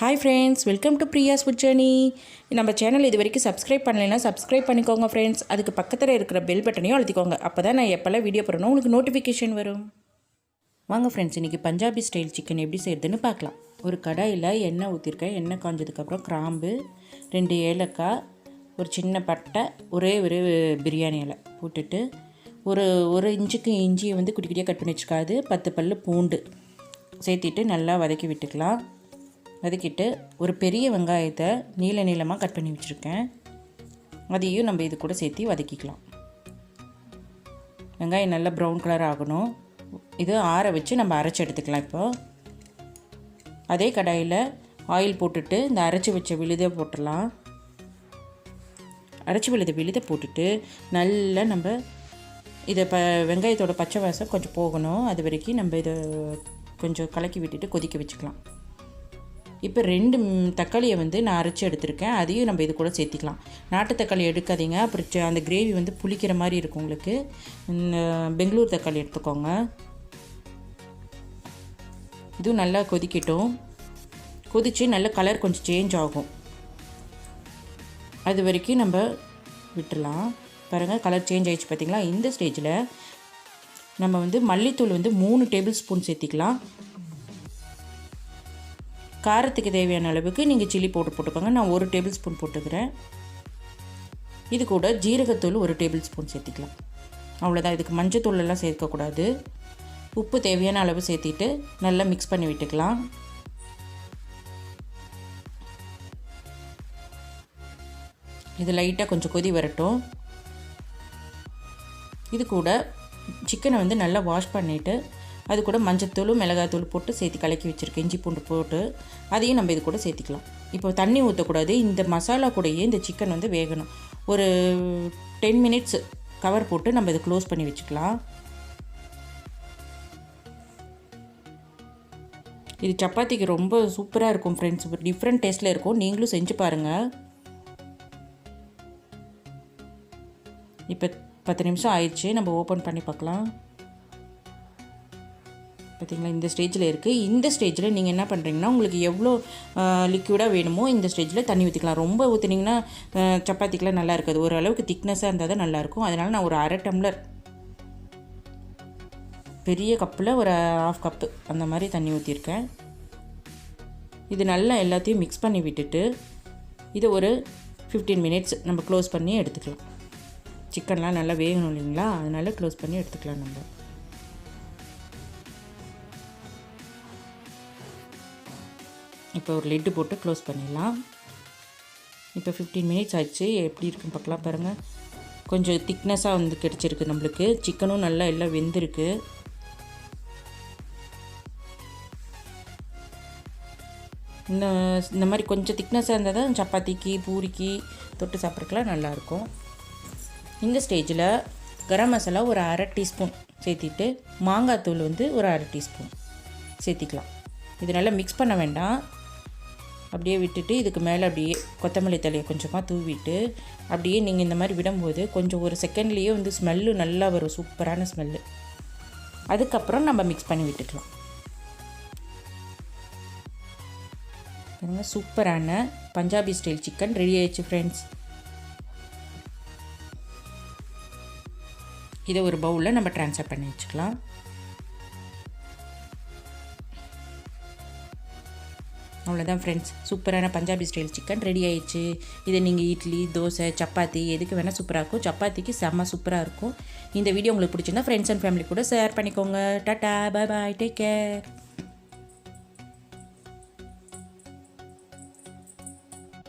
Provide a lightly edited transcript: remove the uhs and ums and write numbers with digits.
Hi friends, welcome to Priya's food journey. நம்ம channel இது வரைக்கும் சப்ஸ்கிரைப் பண்ணலைன்னா சப்ஸ்கிரைப் பண்ணிக்கோங்க ஃப்ரெண்ட்ஸ். அதுக்கு பக்கத்தில் இருக்கிற பெல் பட்டனையும் அழுத்திக்கோங்க. அப்போ தான் நான் எப்போல்லாம் வீடியோ போடணும் உங்களுக்கு நோட்டிஃபிகேஷன் வரும். வாங்க ஃப்ரெண்ட்ஸ், இன்றைக்கி பஞ்சாபி ஸ்டைல் சிக்கன் எப்படி செய்கிறதுன்னு பார்க்கலாம். ஒரு கடாயில் எண்ணெய் ஊற்றிருக்கேன். எண்ணெய் காஞ்சதுக்கப்புறம் கிராம்பு, 2 ஏலக்காய், ஒரு சின்ன பட்டை, ஒரே பிரியாணி இலை போட்டுட்டு ஒரு இன்ச்சுக்கு இஞ்சியை குட்டி குட்டியாக கட் பண்ணி வச்சுக்காது 10 பல்லு பூண்டு சேர்த்திட்டு நல்லா வதக்கி விட்டுக்கலாம். வதக்கிட்டு ஒரு பெரிய வெங்காயத்தை நீளமாக கட் பண்ணி வச்சுருக்கேன். அதையும் நம்ம இது கூட சேர்த்து வதக்கிக்கலாம். வெங்காயம் நல்லா ப்ரௌன் கலர் ஆகணும். இது ஆற வச்சு நம்ம அரைச்சி எடுத்துக்கலாம். இப்போது அதே கடாயில் ஆயில் போட்டுட்டு இந்த அரைச்சி வச்ச விழுதை போட்டுடலாம். அரைச்சி விழுதை போட்டுட்டு நல்லா நம்ம இதை வெங்காயத்தோட பச்சை வாசம் கொஞ்சம் போகணும். அது வரைக்கும் நம்ம இதை கொஞ்சம் கலக்கி விட்டுட்டு கொதிக்க வச்சுக்கலாம். இப்போ 2 தக்காளியை நான் அரைச்சி எடுத்திருக்கேன். அதையும் நம்ம இது கூட சேர்த்திக்கலாம். நாட்டு தக்காளி எடுக்காதீங்க, அப்புறம் அந்த கிரேவி புளிக்கிற மாதிரி இருக்கும். உங்களுக்கு பெங்களூர் தக்காளி எடுத்துக்கோங்க. இதுவும் நல்லா கொதிக்கட்டும். கொதித்து நல்ல கலர் கொஞ்சம் சேஞ்ச் ஆகும். அது வரைக்கும் நம்ம விட்டுடலாம். பாருங்கள், கலர் சேஞ்ச் ஆகிடுச்சு பார்த்திங்களா. இந்த ஸ்டேஜில் நம்ம மல்லித்தூள் 3 டேபிள் ஸ்பூன் சேர்த்திக்கலாம். காரத்துக்கு தேவையான அளவுக்கு நீங்கள் சில்லி பவுடர் போட்டுக்கோங்க. நான் 1 டேபிள் ஸ்பூன் போட்டுக்கிறேன். இது கூட ஜீரகத்தூள் 1 டேபிள் ஸ்பூன் சேர்த்திக்கலாம். அவ்வளோதான். இதுக்கு மஞ்சத்தூளெல்லாம் சேர்க்கக்கூடாது. உப்பு தேவையான அளவு சேர்த்திட்டு நல்லா மிக்ஸ் பண்ணி விட்டுக்கலாம். இது லைட்டாக கொஞ்சம் கொதி வரட்டும். இது கூட சிக்கனை நல்லா வாஷ் பண்ணிவிட்டு அது கூட மஞ்சத்தூள், மிளகாத்தூள் போட்டு சேர்த்து கலக்கி வச்சுருக்கேன். இஞ்சி பூண்டு போட்டு அதையும் நம்ம இது கூட சேர்த்திக்கலாம். இப்போ தண்ணி ஊற்றக்கூடாது. இந்த மசாலா கூடயே இந்த சிக்கன் வேகணும். ஒரு 10 மினிட்ஸ் கவர் போட்டு நம்ம இதை க்ளோஸ் பண்ணி வச்சுக்கலாம். இது சப்பாத்திக்கு ரொம்ப சூப்பராக இருக்கும் ஃப்ரெண்ட்ஸ். டிஃப்ரெண்ட் டேஸ்ட்டில் இருக்கும். நீங்களும் செஞ்சு பாருங்கள். இப்போ 10 நிமிஷம் ஆயிடுச்சு. நம்ம ஓப்பன் பண்ணி பார்க்கலாம். பார்த்திங்களா, இந்த ஸ்டேஜில் இருக்குது. இந்த ஸ்டேஜில் நீங்கள் என்ன பண்ணுறீங்கன்னா, உங்களுக்கு எவ்வளோ லிக்விடாக வேணுமோ இந்த ஸ்டேஜில் தண்ணி ஊற்றிக்கலாம். ரொம்ப ஊற்றினீங்கன்னா சப்பாத்திக்கெலாம் நல்லா இருக்காது. ஓரளவுக்கு திக்னஸாக இருந்தால் தான் நல்லாயிருக்கும். அதனால் நான் ஒரு 1/2 டம்ளர் பெரிய கப்பில் ஒரு 1/2 கப்பு அந்த மாதிரி தண்ணி ஊற்றிருக்கேன். இது நல்லா எல்லாத்தையும் மிக்ஸ் பண்ணி விட்டுட்டு இதை ஒரு 15 மினிட்ஸ் நம்ம க்ளோஸ் பண்ணி எடுத்துக்கலாம். சிக்கன்லாம் நல்லா வேகணும் இல்லைங்களா, அதனால் க்ளோஸ் பண்ணி எடுத்துக்கலாம். நம்ம இப்போ ஒரு லிட்டு போட்டு க்ளோஸ் பண்ணிடலாம். இப்போ 15 மினிட்ஸ் ஆச்சு. எப்படி இருக்குன்னு பார்க்கலாம். பாருங்கள், கொஞ்சம் திக்னஸாக கிடச்சிருக்கு நம்மளுக்கு. சிக்கனும் நல்லா எல்லாம் வெந்திருக்கு. இந்த மாதிரி கொஞ்சம் திக்னஸாக இருந்தால் தான் சப்பாத்திக்கு, பூரிக்கு தொட்டு சாப்பிட்றதுக்குலாம் நல்லாயிருக்கும். இந்த ஸ்டேஜில் கரம் மசாலா ஒரு 1/2 டீஸ்பூன் சேர்த்திட்டு மாங்காய் தூள் ஒரு 1/2 டீஸ்பூன் சேர்த்திக்கலாம். இது நல்லா மிக்ஸ் பண்ண வேண்டாம். அப்படியே விட்டுட்டு இதுக்கு மேலே அப்படியே கொத்தமல்லி தழையை கொஞ்சமாக தூவிட்டு அப்படியே நீங்கள் இந்த மாதிரி விடும்போது கொஞ்சம் ஒரு செகண்ட்லேயே ஸ்மெல்லு நல்லா வரும். சூப்பரான ஸ்மெல்லு. அதுக்கப்புறம் நம்ம மிக்ஸ் பண்ணி விட்டுக்கலாம். சூப்பரான பஞ்சாபி ஸ்டைல் சிக்கன் ரெடி ஆயிடுச்சு ஃப்ரெண்ட்ஸ். இதை ஒரு பவுலில் நம்ம ட்ரான்ஸ்ஃபர் பண்ணி வச்சுக்கலாம். அவ்வளோதான் ஃப்ரெண்ட்ஸ், சூப்பரான பஞ்சாபி ஸ்டைல் சிக்கன் ரெடி ஆயிடுச்சு. இதை நீங்கள் இட்லி, தோசை, சப்பாத்தி எதுக்கு வேணால் சூப்பராக இருக்கும். சப்பாத்திக்கு செம்ம சூப்பராக இருக்கும். இந்த வீடியோ உங்களுக்கு பிடிச்சிருந்தா ஃப்ரெண்ட்ஸ் அண்ட் ஃபேமிலி கூட ஷேர் பண்ணிக்கோங்க. டாட்டா, பாய் பாய், டேக் கேர்.